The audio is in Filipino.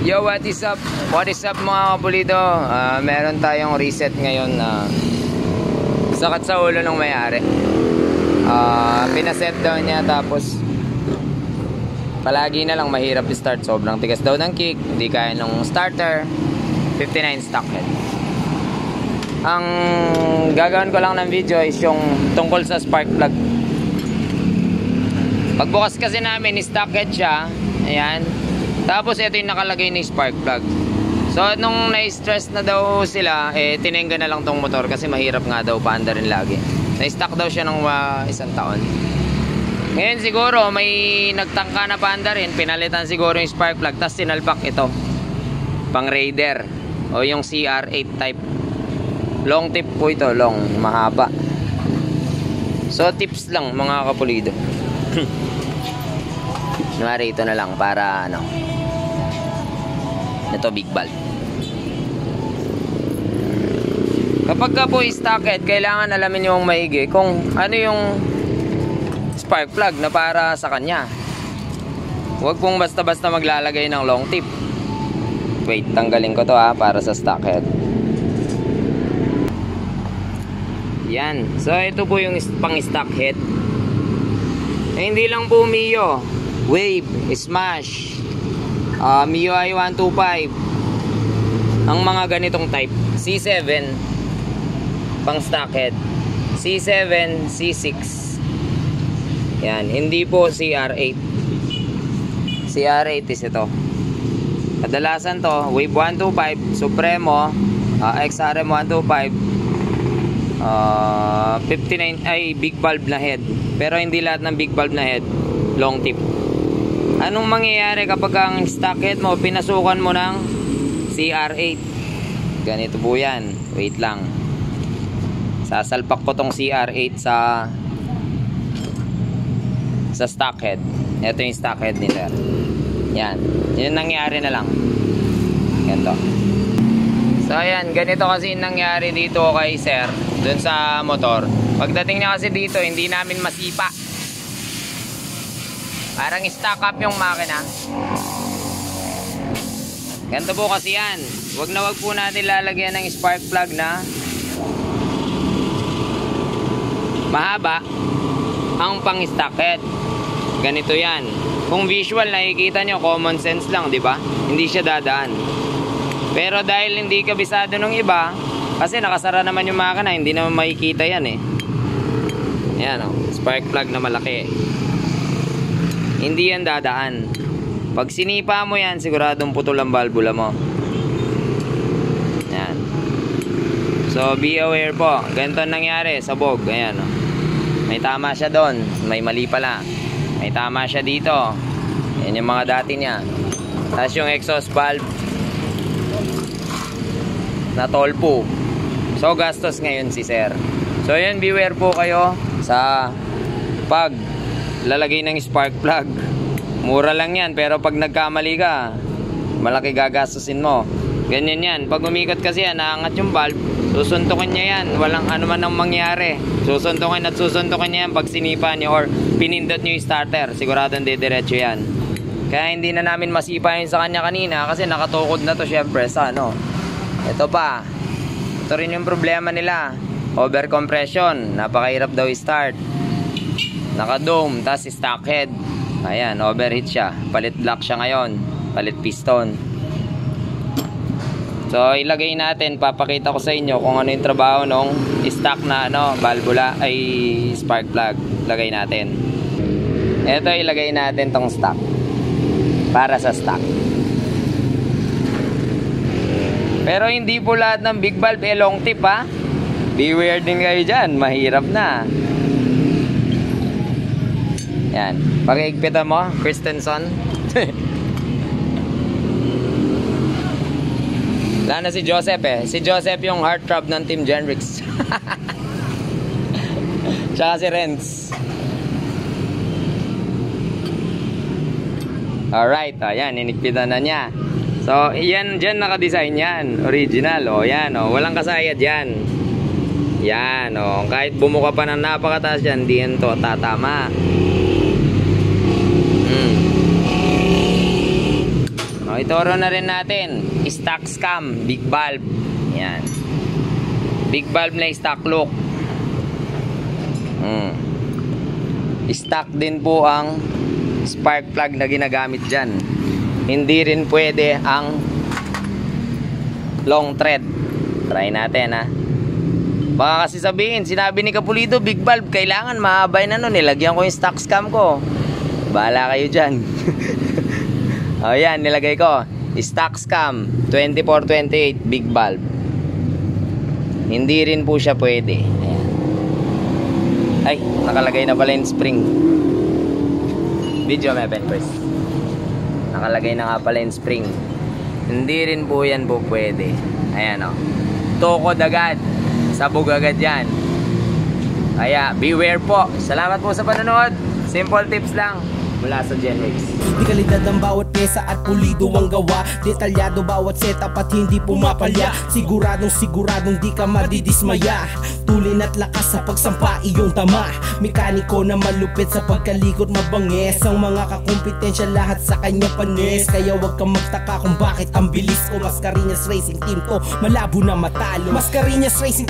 Yo, what is up? What is up mga kapulido? Meron tayong reset ngayon na sakit sa ulo ng may-ari. Pinaset down niya tapos palagi na lang mahirap i-start. Sobrang tigas daw ng kick, hindi kaya ng starter. 59 stock head. Ang gagawin ko lang ng video is yung tungkol sa spark plug. Pagbukas kasi namin, stock head siya. Ayan. Tapos ito yung nakalagay na spark plug. So nung na-stress na daw sila, tinengga na lang tong motor kasi mahirap nga daw paanda rin lagi. Na-stock daw siya ng isang taon. Ngayon siguro may nagtangka na paanda rin, pinalitan siguro yung spark plug, tapos sinalpak ito. Pang Raider o yung CR8 type. Long tip po ito, long, mahaba. So tips lang mga kapulido. Kunwari ito na lang para ano, ito big valve. Kapag ka po stockhead, kailangan alamin yung maigi kung ano yung spark plug na para sa kanya. Huwag pong basta-basta maglalagay ng long tip. Wait, tanggalin ko to para sa stockhead. Yan. So ito po yung pang stockhead. Hindi lang po Mio, Wave, Smash, MIUI 125. Ang mga ganitong type, C7 pang stockhead, C7, C6. Yan, hindi po CR8. CR8 is ito. Kadalasan to, Wave 125, Supremo, XRM 125, 59 ay big valve na head. Pero hindi lahat ng big valve na head long tip. Anong mangyayari kapag ang stockhead mo pinasukan mo ng CR8? Ganito po yan. Wait lang. Sasalpak ko tong CR8 sa stockhead. Ito yung stockhead ni sir. Yan. Yun nangyari na lang. Ganito. So ayan, ganito kasi yung nangyari dito kay sir dun sa motor. Pagdating niya kasi dito, hindi namin masipa. Parang stock up yung makina. Ganito po kasi yan. Wag na wag po natin lalagyan ng spark plug na mahaba ang pang stockhead. Ganito yan. Kung visual nakikita nyo, common sense lang, di ba? Hindi siya dadaan. Pero dahil hindi kabisado ng iba, kasi nakasara naman yung makina, hindi naman makikita yan eh. Yan o, spark plug na malaki. Hindi yan dadaan. Pag sinipa mo yan, siguradong putol ang valvula mo. Yan. So be aware po. Ganito nangyari sa bog. Ayan o. May tama siya doon, may mali pala. May tama siya dito. Yan yung mga dati niya. Tapos yung exhaust valve na tolpo. So gastos ngayon si sir. So yun, beware po kayo sa pag lalagay ng spark plug. Mura lang yan, pero pag nagkamali ka, malaki gagastusin mo. Ganyan yan. Pag umikot kasi yan, naangat yung valve, susuntukin niya yan. Walang ano man ang mangyari. Susuntukin at susuntukin niya yan pag sinipa niyo or pinindot niyo yung starter. Siguradong didiretso yan. Kaya hindi na namin masipa yun sa kanya kanina kasi nakatukod na to syempre sa ano. Ito pa. Ito rin yung problema nila. Overcompression. Napakahirap daw i-start. Naka-dome, tas stockhead. Ayan, overheat siya. Palit block siya ngayon. Palit piston. So, ilagay natin. Papakita ko sa inyo kung ano yung trabaho nung stock na ano, valvula ay spark plug. Lagay natin. Ito, ilagay natin tong stock. Para sa stock. Pero hindi po lahat ng big valve long tip ha. Beware din kayo dyan. Mahirap na. Yan. Pag-iigpitan mo, Christensen. Wala na si Joseph eh. Si Joseph yung heartthrob ng Team Genrix. Tsaka si Renz. Alright. Ayan, inigpitan na niya. So, yan, dyan nakadesign yan. Original. O, yan. O, walang kasayad yan. Yan. O, kahit bumuka pa ng napakataas yan, di yan to tatama. Ituro na rin natin. Stock cam, big valve. Yan. Big valve na stock look. Stock din po ang spark plug na ginagamit dyan. Hindi rin pwede ang long thread. Try natin ha. Baka kasi sabihin, sinabi ni Kapulido, big valve, kailangan mahaba na nun. Nilagyan ko yung stock cam ko. Bahala kayo dyan. O yan, nilagay ko. Stock cam, 24-28, big valve. Hindi rin po siya pwede. Ayan. Ay, nakalagay na pala yung spring. Video may pen first. Nakalagay na nga pala yung spring. Hindi rin po yan po pwede. Ayan o. Tukod agad. Sabog agad yan. Kaya beware po. Salamat po sa panonood. Simple tips lang mula sa Genrex. Di kalidad ang bawat pyesa at pulido ang gawa. Detalyado bawat setup at hindi pumapalya. Siguradong di ka madidismaya. Tulin at lakas sa pagsampa iyong tama. Mekaniko na malupit sa pagkalikot mabangis. Ang mga kakumpetensya lahat sa kanya panis. Kaya wag kang magtaka kung bakit ang bilis ko. Mascareñas Racing Team to, malabo na matalo. Mascareñas Racing